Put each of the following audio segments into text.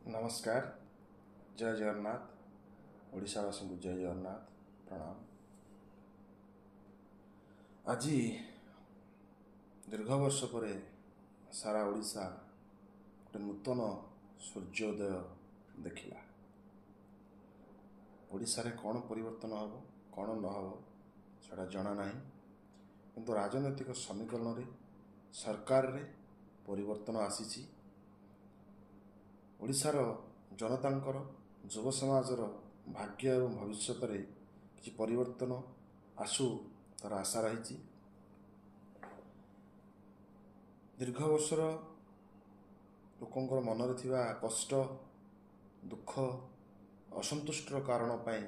नमस्कार। जय जगन्नाथ। ओडिशावासी को जय जगन्नाथ प्रणाम। आज दीर्घ वर्ष पर सारा ओडिशा गोटे नूतन सूर्योदय देखला। ओडिशा रे कौन परिवर्तन हम कौन न हम सेटा जना ना, किंतु राजनैतिक समीकरण रे सरकार रे परिवर्तन आसी। ओडिशार जनतांकर युव समाजर भाग्य एवं भविष्य किसी परिवर्तन आसू तार आशा रही। दीर्घ वर्षर लोकंर मनरे थिबा कष्ट दुख असंतुष्टर कारण पाई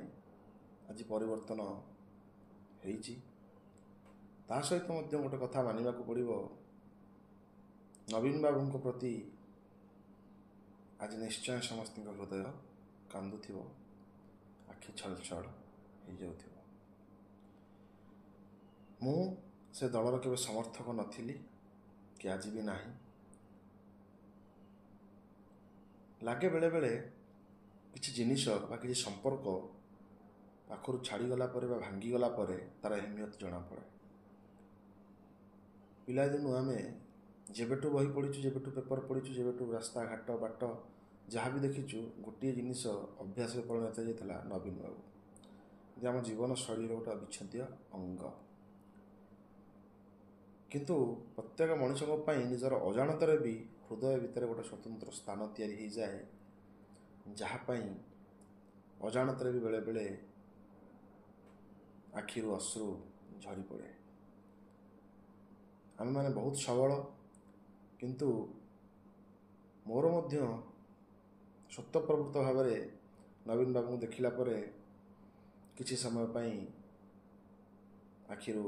आज परिवर्तन होईची। ता सहित मध्य गोटे कथा मानिबा को पड़िबो, नवीन बाबू प्रति आज निश्चय समस्त हृदय कांदुथिबो, आखि छल छल हो जाउथिबो। मु से दलर केबे समर्थक नथिली कि आज भी नाही। लागे बेले बेले किछि जिनिस बा किछि संपर्क पाखरु छाड़ी गला परे बा भांगी गला परे तार अहमियत जना पड़े। पिला दिनु आमे जेबेटू बही पढ़ीचु, जेबेटू पेपर पढ़ीचु, जेबेटू रास्ता घाट बाट जहाँ भी देखीचु, गोटे जिनिस अभ्यास परिणत होता नवीन बाबू आम जीवन शैली गोटे अविच्छेद्य अंग। किंतु प्रत्येक मनुष्य निजर अजाणत भी हृदय भितर गोटे स्वतंत्र स्थान तैयारी हो जाए, जहाँपाई अजाणत भी बेले बेले आखिरु अश्रु झरी पड़े। आम मैंने बहुत सबल, किंतु मोर मध्य स्वतःप्रवृत्त भाव नवीन बाबू देखला परे किछि समय पाई आखिरु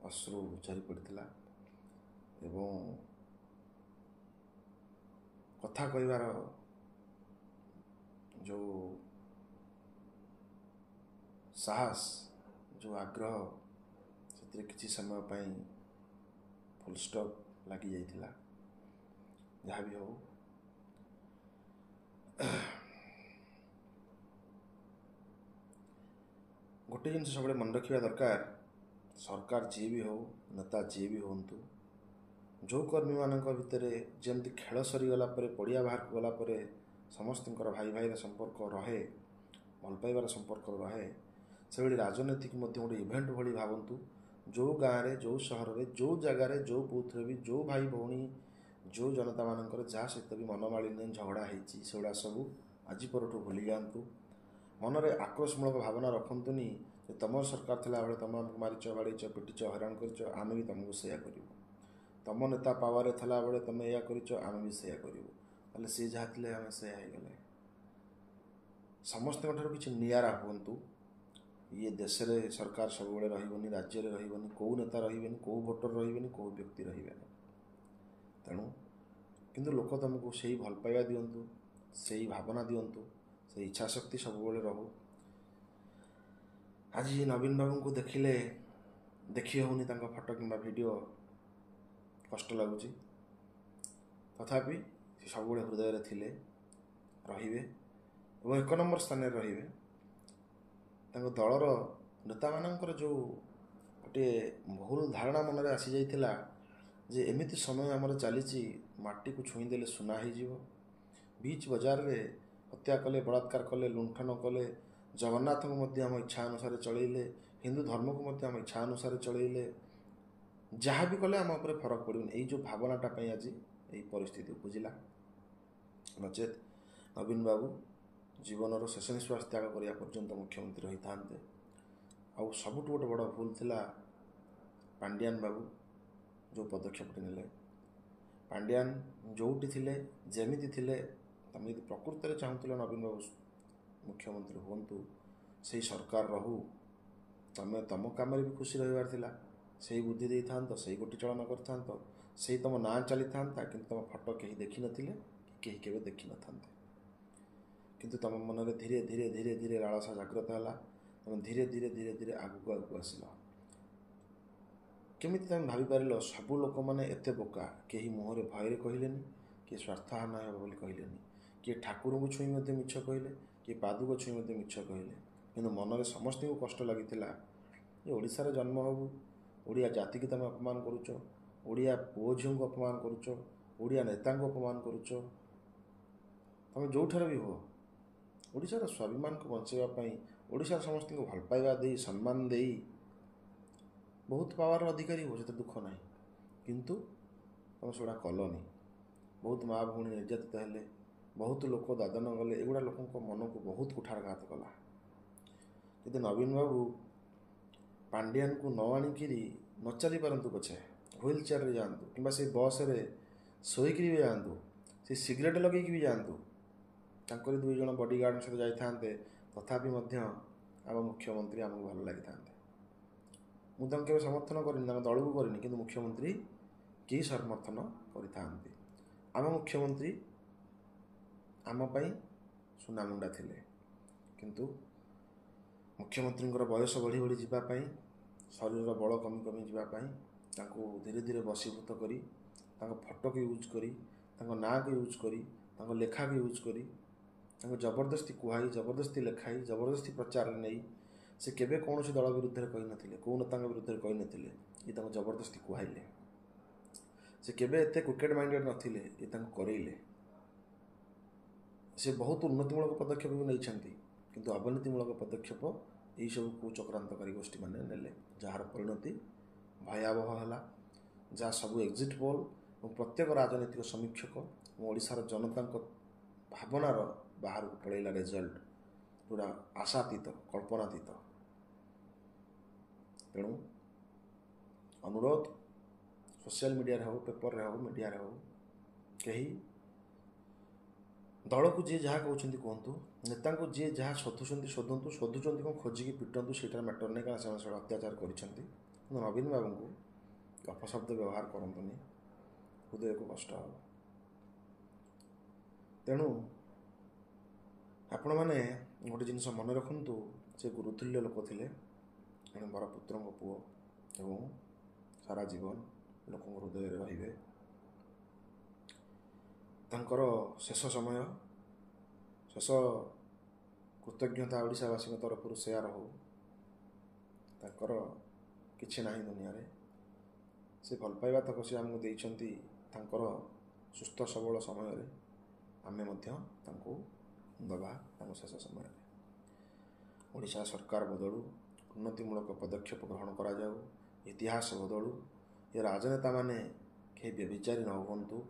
अश्रु झरी पड़ता एवं कथा कहबार जो साहस जो आग्रह से किछि समय पाई फुल स्टॉप लगी जाइथिला। जहाँ भी हो गोटे जिन सब मन रखा दरकार, सरकार जी भी हो नेता जी भी हूँ, जो कर्मी मान भितर जमती खेल सरीगला पड़िया बाहर गला समस्त भाई भाई संपर्क रहे, भल पाइबार संपर्क रहे, से राजनीतिक गोटे इवेंट भली भावतु। जो गाँव में, जो सहर में, जो जगार, जो बूथ भी, जो भाई भौणी, जो जनता मान जहाँ सहित भी मनमालिन्य झगड़ा होगा सबू आज परठू भूली जातु। मनरे आक्रोशमूलक भावना रखतुनि तुम सरकार थिला बेले तुम आमको मारिच, बाड़ीच, पिटिच, हैरान कर, आम भी तुमको सेया करूँ। तुम नेता पावर थिला बेले तुम या कर, आम भी सेया करूँ। ताले सी जहाँ थे आम से गले समस्त किसी निरा हूँ। ये देश रे सरकार सब रही, राज्य में रही, कौ नेता रही, कौ भोटर रही, कौ व्यक्ति रही। तेणु किंतु लोक तुमको से भल पाइबा दिंतु, से भावना दिंतु, से इच्छा शक्ति सब रहू। आज नवीन बाबू को देखिले देखी होनी फोटो कि वीडियो कष्ट लगुच, तथापि सब हृदय थिले रहिबे और एक नंबर स्थान रहिबे। दलर नेता मानकर जो गोटे भूल धारणा मन आसी जाइथिला जे एमिति समय आमर चली माटी को छुईदेले सुना हो, बीच बजार रे हत्या कले, बलात्कार कले, लुंठन कले, जगन्नाथ को आम इच्छा अनुसार चलैले, हिंदू धर्म को आम इच्छा अनुसार चलैले, जहाँ भी कले आम उपर फरक पड़े। यही जो भावनाटा आज यही परिस्थिति उपजिला। नचेत नवीन बाबू जीवन शेष निश्वास त्याग करिया पर्यंत मुख्यमंत्री रही था। आउ सबुठ गोटे बड़ भूल थिला पांड्यान बाबू जो पदक्षेप नेले। पांड्यान जोटी थिले, जेमिति थिले, तुम यदि प्रकृत में चाहूल नवीन बाबू मुख्यमंत्री हूँ, से सरकार रहू, तुम तुम कम भी खुशी रही थिला, से बुद्धि दे था, से गोटी चलन कर था, से तुम ना चली था, कि तुम फोटो कहीं देखी नथिले कि कहीं केबे देखी न था। किंतु तुम मन में धीरे धीरे धीरे धीरे लालसा जागृत है, तुम धीरे धीरे धीरे धीरे आगू आगू आसिल। केमी तुम भाई पार सबू लोक मैंने एत बोका, कहीं मुहर भयर कहले कि स्वार्थहान बोली कहले, किए ठाकुर छुई मिछ कहले, किए पादुक छुई मिछ कहले, किंतु मनरे समस्त को कष्ट लगी ये ओडिशार जन्म हबू, ओडिया जाति की तुम अपमान करुच, ओडिया पुओ झील को अपमान करुच, ओडिया नेता को अपमान करुच, तुम जो भी हो ओडिशार स्वाभिमान को बचाइवाई, ओडिशार समस्त को भल पाइबा दे सम्मान दे बहुत पावर अधिकारी हो से दुख ना, किंतु तुम सेगुड़ा कलनी, बहुत माँ भौणी निर्यातित हेले, बहुत लोक दादन गले, एगुड़ा लोक मन को बहुत कुठारघात कला। यदि नवीन बाबू पांडियान को न आणिकी न चली पारतु पछे व्हील चेयर जातु कि से बस रे शोक भी जातु, से सिगरेट लगे भी जातु, तांकर 2 जन बॉडीगार्ड सहित जाते तथापि आम मुख्यमंत्री आमको भल लगी था। मुझे केवे समर्थन करनी दल को करनी, कि मुख्यमंत्री कई समर्थन करते आम मुख्यमंत्री आमपाई सुनामुंडा थिले, किंतु मुख्यमंत्री बयस बढ़ी बढ़ी जावाई, शरीर बल कमी कमी जावाई, धीरे धीरे बसीभूत करी फोटो को यूज करी, ना को यूज करी, लेखा को यूज करी, जबरदस्ती कहई, जबरदस्ती लेखाई, जबरदस्ती प्रचार नहीं, से केबे कौन दल विरुद्ध कही नथिले, कौ नेता विरुद्ध कही नथिले, ये जबरदस्ती कहले, से केबे एते क्रिकेट माइंडेड नथिले, ये करैले, से बहुत उन्नतिमूलक पदक्षेप भी नहीं, किंतु अवनतिमूलक पदक्षेप यही सब को चक्रांतकारी गोष्ठी मैंने नेले, जार परिणति भयावह है, जहाँ सब एग्जिट पोल और प्रत्येक राजनीतिक समीक्षक ओडिशार जनता भावनार बाहर को पड़ेगा रिजल्ट पूरा आशातीत कल्पनातीत। तेणु अनुरोध सोशल मीडिया हो, पेपर रे हो, मीडिया रे हो, कहीं दल को जी जहाँ कहते कहतु, नेता को जी जहाँ शोधुंट शोधु, शोधुंट कौन खोजिकी पिटंतु से मैटर नहीं, कारण से अत्याचार कर नवीन बाबू को अपशब्द व्यवहार करतुनि, हृदय को कष्ट हो। तेणु आपण मैंने गोटे जिनस मन रखु, से गुरुतुल्य लोक थे, बरपुत्र पुओ एवं सारा जीवन लोक हृदय रे तांकर शेष समय शेष कृतज्ञता ओडिशावासी तरफ शेयर हो, तांकर किछि नाही दुनिया रे, से भल पाइबा तक से आमको देइछंती, तांकर सुस्थ सबल समय रे आमे मध्य तांको दबा शेष समय ओडिशा सरकार बदलू, उन्नतिमूलक पदक्षेप ग्रहण करा जाऊ, इतिहास बदलू, ये राजनेता माने कहीं व्यभिचारी न हूँ।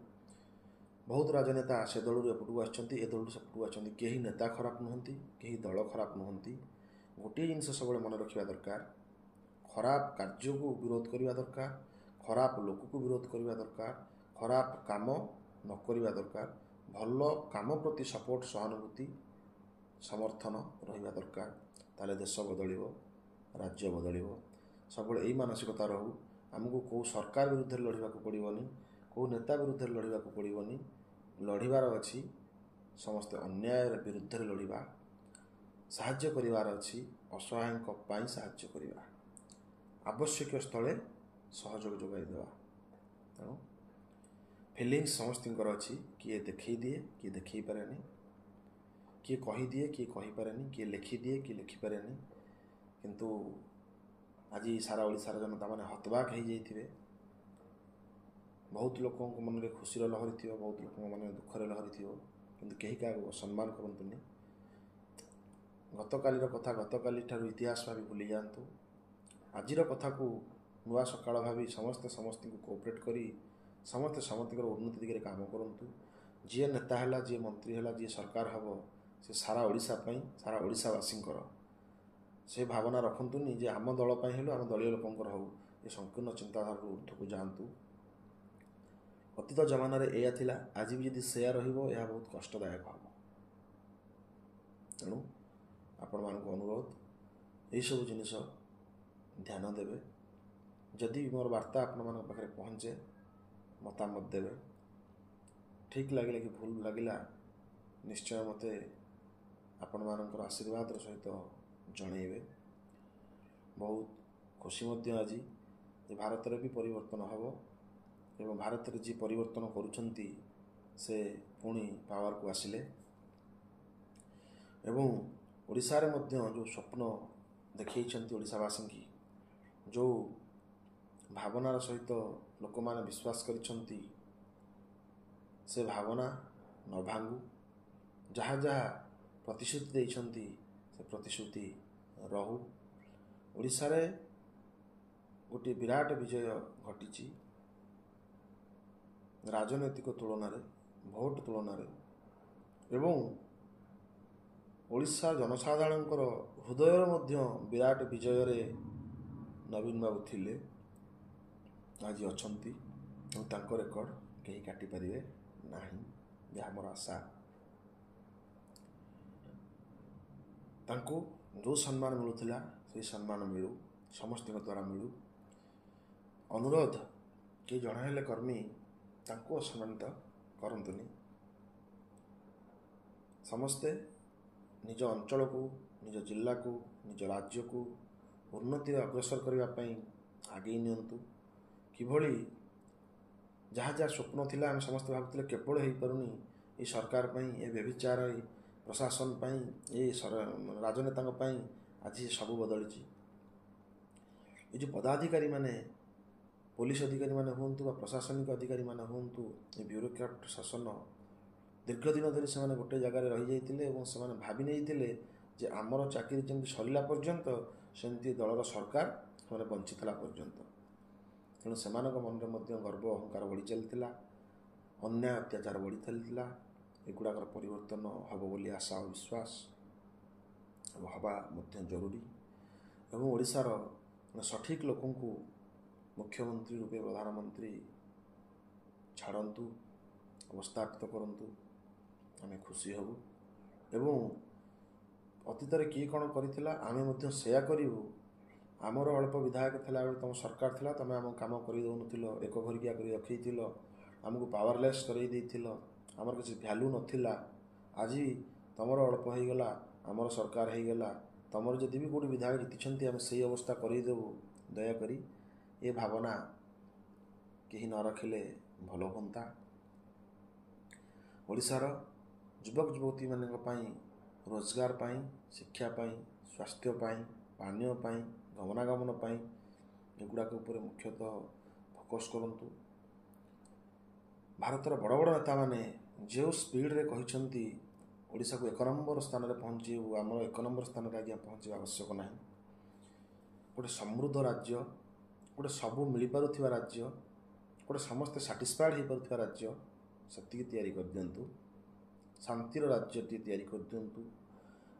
बहुत राजनेता से दलू एपटू आछंती, ए दलू सेपटू आछंती, कहीं नेता खराब नुहंती, कहीं दल खराब नुहंती। गोटे जिनस सब मन रखा दरकार, खराब कार्य को विरोध करने दरकार, खराब लोक को विरोध करने दरकार, खराब काम न करने दरकार, भल काम प्रति सपोर्ट सहानुभूति समर्थन रहा दरकार, ताले देश बदल, राज्य बदल, सब यही मानसिकता रहू। आमको कौ सरकार विरुद्ध लड़ाक पड़ोनी, कौ नेता विरुद्ध लड़ाक पड़ोनी, लड़ार अच्छी समस्ते अन्याय विरुद्ध लड़वा, साहाय्य करिवार अच्छी, असहाय साहाय्य करवा, आवश्यक स्थले सहयोग जोगाई देवा। तेणु फिलिंग्स समस्त अच्छी, किए देखई दिए, किए देखई पारे, किए कही दिए, किए कही पारे, किए लिखि दिए, किए लिखि पारे, किंतु आज सारा ओडिशार जनता माने हतबाक हो जाइथिबे। बहुत लोक मन में खुशी लहरी थी, बहुत लोक मन में दुखर लहरी थी, किंतु कहीं क्या सम्मान करतुनि। गतकालीर कथा गतकाली ठारू इतिहास भावी भूली जातु, आजिर कथा को नुआ सकाळ भावी समस्ते समस्त को कोऑपरेट करी समस्ते समस्त उन्नति दिगरे काम करंतु। जी नेता है, जी मंत्री है, जी सरकार हम, से सारा ओडिशा पई, सारा ओडिशावासी से भावना रखंतुनि जे आम दल पई हेलो, आम दलीय लोकंकर हो, ये संकीर्ण चिंताधार ऊर्ध्व को जातु। अतीत जमाना रे एया थिला, आज भी यदि सेया रहिबो, यह बहुत कष्टदायक हम। तेणु आपण मानक अनुरोध, यही सब जिनिस ध्यान देवे। जदि मोर वार्ता आपण मान पाखे पहुँचे, मतामत देवे, ठीक लगे कि भूल लगिला, निश्चय मते आपण मानकर आशीर्वाद सहित जनइबे। बहुत खुशी मध्य आज भारत रे भी परिवर्तन हम, एवं भारत रे जी परिवर्तन करुछंती से पुणी पावर को आसिले ଏବଂ ଓଡ଼ିଶାରେ ମଧ୍ୟ ଯେଉଁ ସ୍ୱପ୍ନ ଦେଖାଇଛନ୍ତି ଓଡ଼ିଶାବାସୀଙ୍କୁ, ଯେଉଁ ଭାବନାର ସହିତ ଲୋକମାନେ ବିଶ୍ୱାସ କରିଛନ୍ତି, ସେ ଭାବନା ନ ଭାଙ୍ଗୁ। ଯାହା ଯାହା ପ୍ରତିଶ୍ରୁତି ଦେଇଛନ୍ତି ସେ ପ୍ରତିଶ୍ରୁତି ରହୁ। ଓଡ଼ିଶାରେ ଗୋଟିଏ ବିରାଟ ବିଜୟ ଘଟିଛି ରାଜନୈତିକ ତୁଳନାରେ, ଭୋଟ ତୁଳନାରେ, ଏବଂ ଓଡ଼ିଶା ଜନସାଧାରଣଙ୍କର ହୃଦୟରେ ମଧ୍ୟ ବିରାଟ ବିଜୟରେ ନବୀନ ବାବୁ ଥିଲେ, ଆଜି ଅଛନ୍ତି ଏବଂ ତାଙ୍କ ରେକର୍ଡ଼ କେହି କାଟିପାରିବେ ନାହିଁ। ଏହା ମୋର ଆଶା। ତାଙ୍କୁ ଯେଉଁ ସମ୍ମାନ ମିଳୁଥିଲା ସେହି ସମ୍ମାନ ମିଳୁ, ସମସ୍ତଙ୍କ ଦ୍ୱାରା ମିଳୁ। ଅନୁରୋଧ, କେହି ଜଣେ ହେଲେ କର୍ମୀ ତାଙ୍କୁ ଅସମ୍ମାନିତ କରନ୍ତୁନି। ସମସ୍ତେ ନିଜ ଅଞ୍ଚଳକୁ, ନିଜ ଜିଲ୍ଲାକୁ, ନିଜ ରାଜ୍ୟକୁ ଉନ୍ନତିରେ ଅଗ୍ରସର କରିବା ପାଇଁ ଆଗେଇ ନିଅନ୍ତୁ। କିଭଳି ଯାହା ଯାହା ସ୍ୱପ୍ନ ଥିଲା ଆମେ ସମସ୍ତେ ଭାବୁଥିଲେ କେବଳ ହୋଇପାରୁନି, ଏ ସରକାର ପାଇଁ, ଏ ବ୍ୟଭିଚାର ପ୍ରଶାସନ ପାଇଁ, ଏ ରାଜନେତାଙ୍କ ପାଇଁ ଆଜି ସବୁ ବଦଳିଛି। ଏ ଯେଉଁ ପଦାଧିକାରୀମାନେ, ପୋଲିସ ଅଧିକାରୀମାନେ ହୁଅନ୍ତୁ ବା ପ୍ରଶାସନିକ ଅଧିକାରୀମାନେ ହୁଅନ୍ତୁ, ଏ ବ୍ୟୁରୋକ୍ରାଟ ଶାସନ ଦୀର୍ଘ ଦିନ ଧରି ସେମାନେ ଗୋଟେ ଜାଗାରେ ରହିଯାଇଥିଲେ ଏବଂ ସେମାନେ ଭାବି ନେଇଥିଲେ ଯେ ଆମର ଚାକିରି ଯେମିତି ସରିଲା ପର୍ଯ୍ୟନ୍ତ ସେମିତି ଦଳର ସରକାର ସେମାନେ ବଞ୍ଚିଥିଲା ପର୍ଯ୍ୟନ୍ତ। ତେଣୁ ସେମାନଙ୍କ ମନରେ ମଧ୍ୟ ଗର୍ବ ଅହଙ୍କାର ବଢ଼ି ଚାଲିଥିଲା, ଅନ୍ୟାୟ ଅତ୍ୟାଚାର ବଢ଼ି ଚାଲିଥିଲା। ଏଗୁଡ଼ାକର ପରିବର୍ତ୍ତନ ହେବ ବୋଲି ଆଶା ଓ ବିଶ୍ୱାସ ହେବା ମଧ୍ୟ ଜରୁରୀ। ଏବଂ ଓଡ଼ିଶାର ସଠିକ୍ ଲୋକଙ୍କୁ ମୁଖ୍ୟମନ୍ତ୍ରୀ ରୂପେ ପ୍ରଧାନମନ୍ତ୍ରୀ ଛାଡ଼ନ୍ତୁ, ଅବସ୍ଥାପିତ କରନ୍ତୁ, ଆମେ ଖୁସି ହେବୁ। ଏବଂ ଅତୀତରେ କିଏ କ'ଣ କରିଥିଲା ଆମେ ମଧ୍ୟ ସେୟା କରିବୁ। ଆମର ଅଳ୍ପ ବିଧାୟକ ଥିଲାବେଳେ ତୁମ ସରକାର ଥିଲା, ତୁମେ ଆମ କାମ କରିଦେଉନଥିଲ, ଏକ ଘରିକିଆ କରି ରଖେଇଥିଲ, ଆମକୁ ପାୱାରଲେସ୍ କରାଇ ଦେଇଥିଲ, ଆମର କିଛି ଭ୍ୟାଲୁ ନଥିଲା। ଆଜି ତୁମର ଅଳ୍ପ ହୋଇଗଲା, ଆମର ସରକାର ହୋଇଗଲା, ତୁମର ଯଦି ବି କେଉଁଠି ବିଧାୟକ ଜିତିଛନ୍ତି ଆମେ ସେଇ ଅବସ୍ଥା କରାଇଦେବୁ। ଦୟାକରି ଏ ଭାବନା କେହି ନ ରଖିଲେ ଭଲ ହୁଅନ୍ତା। ଓଡ଼ିଶାର ଯୁବକ ଯୁବତୀମାନଙ୍କ ପାଇଁ, ରୋଜଗାର ପାଇଁ, ଶିକ୍ଷା ପାଇଁ, ସ୍ୱାସ୍ଥ୍ୟ ପାଇଁ, ପାନୀୟ ପାଇଁ, ଗମନାଗମନ ପାଇଁ ଏଗୁଡ଼ାକ ଉପରେ ମୁଖ୍ୟତଃ ଫୋକସ୍ କରନ୍ତୁ। ଭାରତର ବଡ଼ ବଡ଼ ନେତାମାନେ ଯେଉଁ ସ୍ପିଡ଼ରେ କହିଛନ୍ତି ଓଡ଼ିଶାକୁ 1 ନମ୍ବର ସ୍ଥାନରେ ପହଞ୍ଚିବୁ, ଆମର 1 ନମ୍ବର ସ୍ଥାନରେ ଆଜ୍ଞା ପହଞ୍ଚିବା ଆବଶ୍ୟକ ନାହିଁ। ଗୋଟେ ସମୃଦ୍ଧ ରାଜ୍ୟ, ଗୋଟେ ସବୁ ମିଳିପାରୁଥିବା ରାଜ୍ୟ, ଗୋଟେ ସମସ୍ତେ ସାଟିସ୍ଫାଏଡ଼୍ ହୋଇପାରୁଥିବା ରାଜ୍ୟ ସେତିକି ତିଆରି କରିଦିଅନ୍ତୁ। ଶାନ୍ତିର ରାଜ୍ୟଟିଏ ତିଆରି କରିଦିଅନ୍ତୁ।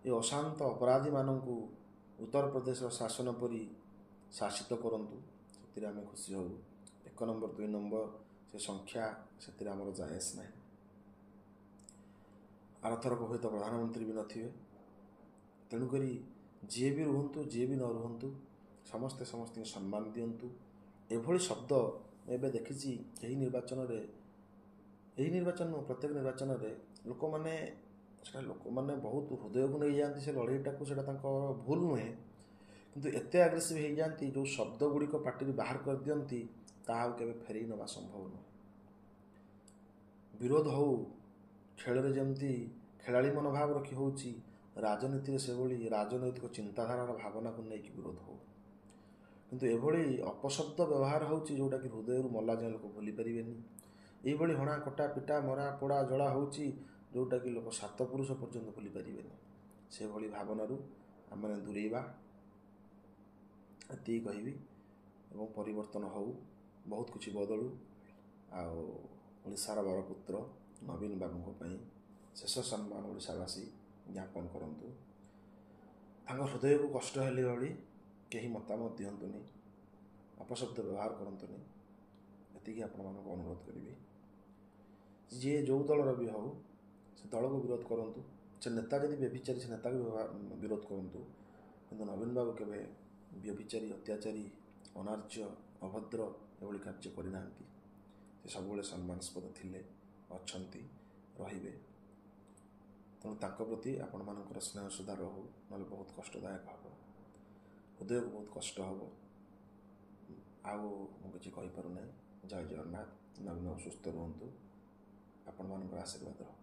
ଏ ଅଶାନ୍ତ ଅପରାଧୀମାନଙ୍କୁ ଉତ୍ତରପ୍ରଦେଶର ଶାସନ ପରି ଶାସିତ କରନ୍ତୁ, ସେଥିରେ ଆମେ ଖୁସି ହେବୁ। 1 ନମ୍ବର 2 ନମ୍ବର ସେ ସଂଖ୍ୟା ସେଥିରେ ଆମର ଜାଏଜ ନାହିଁ। ଆରଥରକ ହୁଏତ ପ୍ରଧାନମନ୍ତ୍ରୀ ବି ନଥିବେ, ତେଣୁକରି ଯିଏ ବି ରୁହନ୍ତୁ, ଯିଏ ବି ନ ରୁହନ୍ତୁ, ସମସ୍ତେ ସମସ୍ତଙ୍କୁ ସମ୍ମାନ ଦିଅନ୍ତୁ। ଏଭଳି ଶବ୍ଦ ଏବେ ଦେଖିଛି ଏହି ନିର୍ବାଚନରେ, ଏହି ନିର୍ବାଚନ ପ୍ରତ୍ୟେକ ନିର୍ବାଚନରେ ଲୋକମାନେ ବହୁତ ହୃଦୟକୁ ନେଇଯାଆନ୍ତି ସେ ଲଢ଼େଇଟାକୁ, ସେଇଟା ତାଙ୍କର ଭୁଲ ନୁହେଁ, କିନ୍ତୁ ଏତେ ଆଗ୍ରେସିଭ୍ ହେଇଯାଆନ୍ତି ଯେଉଁ ଶବ୍ଦ ଗୁଡ଼ିକ ପାଟିରୁ ବାହାର କରିଦିଅନ୍ତି ତାହା ଆଉ କେବେ ଫେରେଇ ନେବା ସମ୍ଭବ ନୁହେଁ। ବିରୋଧ ହଉ, ଖେଳରେ ଯେମିତି ଖେଳାଳି ମନୋଭାବ ରଖି ହେଉଛି, ରାଜନୀତିରେ ସେଭଳି ରାଜନୈତିକ ଚିନ୍ତାଧାରାର ଭାବନାକୁ ନେଇକି ବିରୋଧ ହଉ। କିନ୍ତୁ ଏଭଳି ଅପଶବ୍ଦ ବ୍ୟବହାର ହେଉଛି ଯେଉଁଟାକି ହୃଦୟରୁ ମଲା ଯାଏ ଲୋକ ଭୁଲି ପାରିବେନି। ଏଇଭଳି ହଣା କଟା ପିଟା ମରା ପୋଡ଼ା ଜଳା ହେଉଛି ଯେଉଁଟାକି ଲୋକ 7 ପୁରୁଷ ପର୍ଯ୍ୟନ୍ତ ଭୁଲି ପାରିବେନି। ସେଭଳି ଭାବନାରୁ ଆମେ ଦୂରେଇବା, ଏତିକି କହିବି। ଏବଂ ପରିବର୍ତ୍ତନ ହେଉ, ବହୁତ କିଛି ବଦଳୁ। ଆଉ ଓଡ଼ିଶାର ବରପୁତ୍ର ନବୀନ ବାବୁଙ୍କ ପାଇଁ ଶେଷ ସମ୍ମାନ ଓଡ଼ିଶାବାସୀ ଜ୍ଞାପନ କରନ୍ତୁ। ତାଙ୍କ ହୃଦୟକୁ କଷ୍ଟ ହେଲେ ଭଳି କେହି ମତାମତ ଦିଅନ୍ତୁନି, ଅପଶବ୍ଦ ବ୍ୟବହାର କରନ୍ତୁନି, ଏତିକି ଆପଣମାନଙ୍କୁ ଅନୁରୋଧ କରିବି। ଯିଏ ଯେଉଁ ଦଳର ବି ହେଉ ସେ ଦଳକୁ ବିରୋଧ କରନ୍ତୁ, ସେ ନେତା ଯଦି ବ୍ୟଭିଚାରୀ ସେ ନେତାକୁ ବିରୋଧ କରନ୍ତୁ, କିନ୍ତୁ ନବୀନ ବାବୁ କେବେ ବ୍ୟଭିଚାରୀ, ଅତ୍ୟାଚାରୀ, ଅନାର୍ଯ୍ୟ, ଅଭଦ୍ର ଏଭଳି କାର୍ଯ୍ୟ କରିନାହାନ୍ତି। ସେ ସବୁବେଳେ ସମ୍ମାନସ୍ପଦ ଥିଲେ, ଅଛନ୍ତି, ରହିବେ। ତେଣୁ ତାଙ୍କ ପ୍ରତି ଆପଣମାନଙ୍କର ସ୍ନେହ ସୁଧା ରହୁ, ନହେଲେ ବହୁତ କଷ୍ଟଦାୟକ ହେବ, ହୃଦୟକୁ ବହୁତ କଷ୍ଟ ହେବ। ଆଉ ମୁଁ କିଛି କହିପାରୁନାହିଁ। ଜୟ ଜଗନ୍ନାଥ। ନବୀନ ବାବୁ ସୁସ୍ଥ ରୁହନ୍ତୁ, ଆପଣମାନଙ୍କର ଆଶୀର୍ବାଦ ରହୁ।